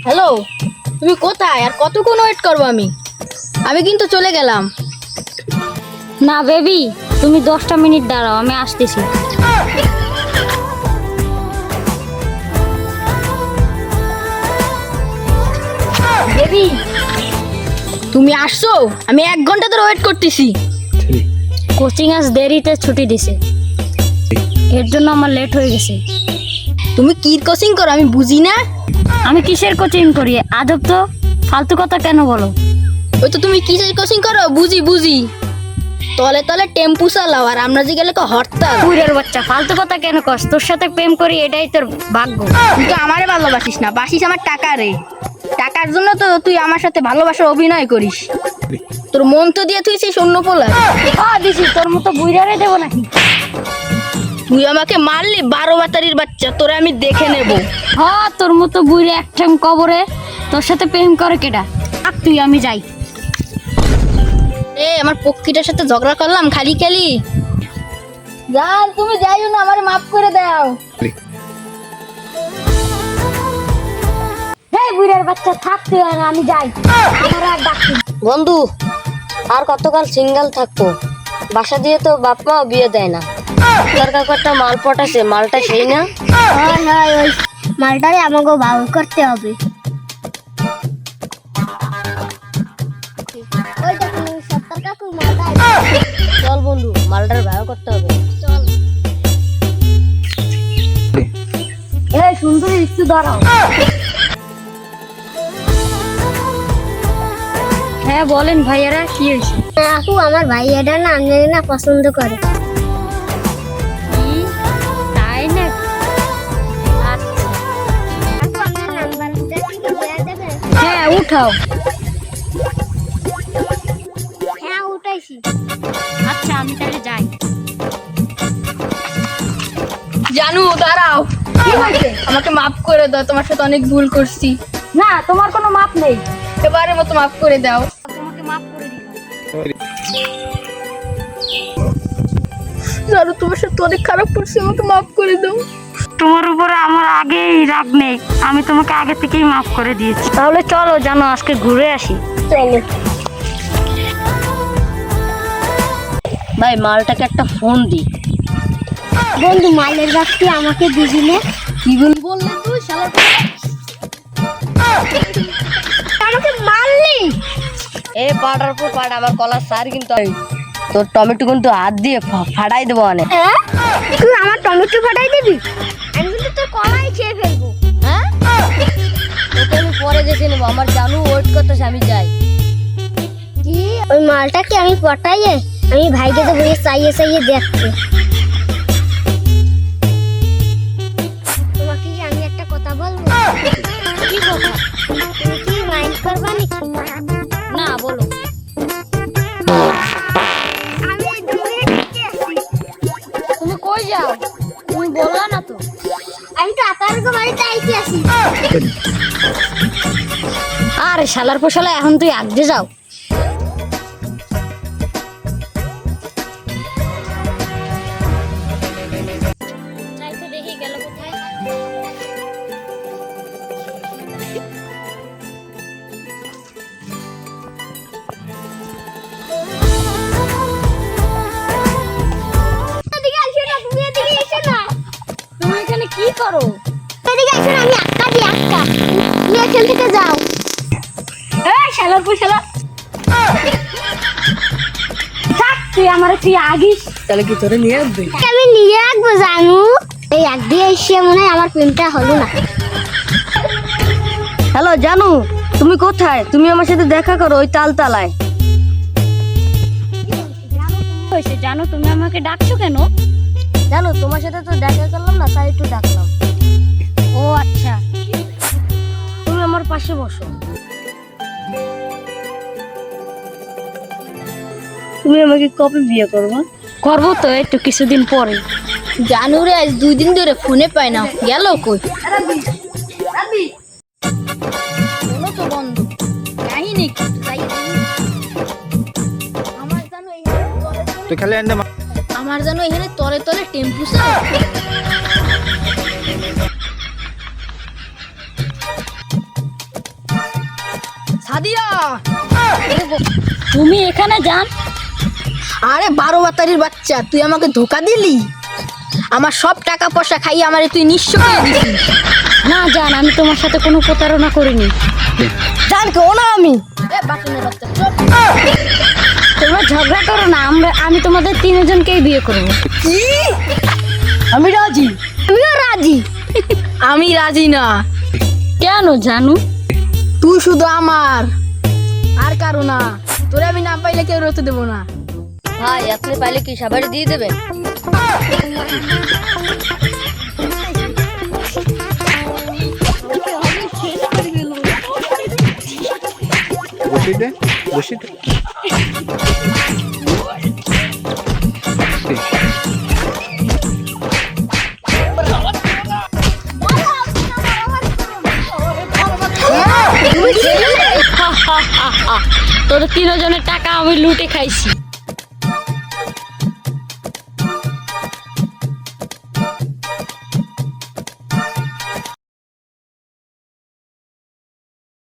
Hello, তুমি কোথায় আর কতক্ষণ ওয়েট করবো? আমি আমি কিন্তু চলে গেলাম। না বেবি, তুমি 10টা মিনিট দাঁড়াও, আমি আসতেছি। বেবি, তুমি আসছো? আমি 1 ঘন্টা ধরে ওয়েট করতেছি। কোচিং আজ দেরিতে ছুটি দিছে, এর জন্য আমার লেট হয়ে গেছে। তুমি কি কোচিং করো আমি বুঝি না। আমি কিসের কোচিং করি আজব তো, ফালতু কথা কেন বলো? ওই তো তুমি কিসের কোচিং করো বুঝি। তলে তলে টেম্পু চালাও আর আমরা যে গেলে হরতাল। কুইরের বাচ্চা, ফালতু কথা কেন কস? তোর সাথে প্রেম করি এটাই তোর ভাগ্য। তুই তো আমারে ভালোবাসিস না, বাসিস আমার টাকা রে। টাকার জন্য তো তুই আমার সাথে ভালোবাসার অভিনয় করিস। তোর মন তো দিয়ে তুই সেই শূন্য পোলা। দিছি, তোর মতো বুইরারে দেবো নাকি? তুই আমাকে মারলি 12 বাতারির বাচ্চা, তোরে আমি দেখে নেব। তোর মতো বুইরে এক ঠ্যাং কবরে, তোর সাথে প্রেম করে কেডা? তুই আমি যাই। আমার পক্ষীটার সাথে ঝগড়া করলাম খালি খালি। জান তুমি যাইও না, আমারে মাফ করে দাও। বুইরার বাচ্চা থাকতে হয় না, আমি যাই। আমার আর ডাকছি বন্ধু, আর কতকাল সিঙ্গেল থাকবো? বাসা দিয়ে তো বাপ মা বিয়ে দেয় না। তার কাকু একটা মাল পটাছে, মালটা সেই না? ওই মালটারে আমাকে বাউল করতে হবে। চল বন্ধু, মালটার ব্যবহার করতে হবে। চল। এই সুন্দরী, একটু দাঁড়াও। হ্যাঁ বলেন ভাইয়ারা, কি হয়েছে? আপু, আমার ভাই এটা না আমি না পছন্দ করে। তাই না? হ্যাঁ উঠাও। হ্যাঁ উঠাইছি। আচ্ছা আমি তাহলে যাই। জানু দাঁড়াও। কি হয়েছে? আমাকে মাফ করে দাও, তোমার সাথে অনেক ভুল করছি। না, তোমার কোনো মাপ নেই। এবারের মতো মাফ করে দাও। তোমাকে মাপ করে দিলাম। জানু তোমার সাথে অনেক খারাপ করছি, আমাকে মাফ করে দাও। তোমার উপরে আমার আগেই রাগ নেই, আমি তোমাকে আগে থেকেই মাফ করে দিয়েছি। তাহলে চলো জানো, আজকে ঘুরে আসি। চলো। ভাই, মালটাকে একটা ফোন দি। বন্ধু, মালের বাক্সটি আমাকে দিবি না? কি বললে তুই শালার? আমাকে মারলি? এ পাড়ার পর পাড়া, আমার কলার সার কিন্তু তোর টমেটো কিন্তু হাত দিয়ে ফাটাই দেবো অনেক। তুই আমার টমেটো ফাটাই দিবি? আমি কিন্তু তোর কলাই খেয়ে ফেলবো। হ্যাঁ, তোকে আমি পরে দেখে নেবো। আমার জানু ওয়েট করতেছে, আমি যাই। কি ওই মালটাকে আমি পটাইয়ে আমি ভাইকে তো বলে চাইয়ে দেখতে। তোমাকে কি আমি একটা কথা বলবো? কি কথা? তুমি কি মাইন্ড করবা নাকি? না বলো। আমি 2 মিনিট থেকে আসি। তুমি কই যাও? তুমি বললা না তো। আমি তো আপনার বাড়িতে আইতে আসি। আরে শালার পোশালা, এখন তুই আগে যাও। দেখি গেল কোথায়। এদিকে আসো না, তুমি এদিকে এসো না। তুমি এখানে কি করো? এদিকে আসো না, আমি আক্কা দি আক্কা। তুমি এখান থেকে যাও। এই শালার পোশালা, থাক তুই আমার তুই আগিস। তাহলে কি তোরে নিয়ে আসবে? আমি নিয়ে আসবো জানু। এই এক দিয়ে এসে মনে হয় আমার প্রেমটা হলো না। হ্যালো জানু, তুমি কোথায়? তুমি আমার সাথে দেখা করো ওই তালতলায়। হয়েছে জানো, তুমি আমাকে ডাকছো কেন? জানো, তোমার সাথে তো দেখা করলাম না, তাই একটু ডাকলাম। ও আচ্ছা, তুমি আমার পাশে বসো। তুমি আমাকে কবে বিয়ে করবা? করবো তো একটু কিছুদিন পরে। জানু রে, আজ 2 দিন ধরে ফোনে পাই না, গেল কই? বলো তো বন্ধু, কাহিনী কি? আমার জানো এখানে তলে তলে টেম্পু চালায়। সাদিয়া, তুমি এখানে যান? আরে 12 বাতারির বাচ্চা, তুই আমাকে ধোকা দিলি। আমার সব টাকা পয়সা খাইয়ে আমারে তুই নিঃস্ব করে দিলি। না জান, আমি তোমার সাথে কোনো প্রতারণা করিনি। জান কেউ না আমি। এ বাটনের বাচ্চা, চুপ। তোমরা ঝগড়া করো না, আমি তোমাদের তিনজনকেই বিয়ে করব। কি? আমি রাজি। আমিও রাজি। আমি রাজি না। কেন জানু? তুই শুধু আমার, আর কারো না। তোরে আমি না পাইলে কেউ রতে দেবো না। ভাই আপনি পাইলে কি সবারই দিয়ে দেবেন? বসে দে, বসে দে। তোদের তিনজনের টাকা আমি লুটে খাইছি।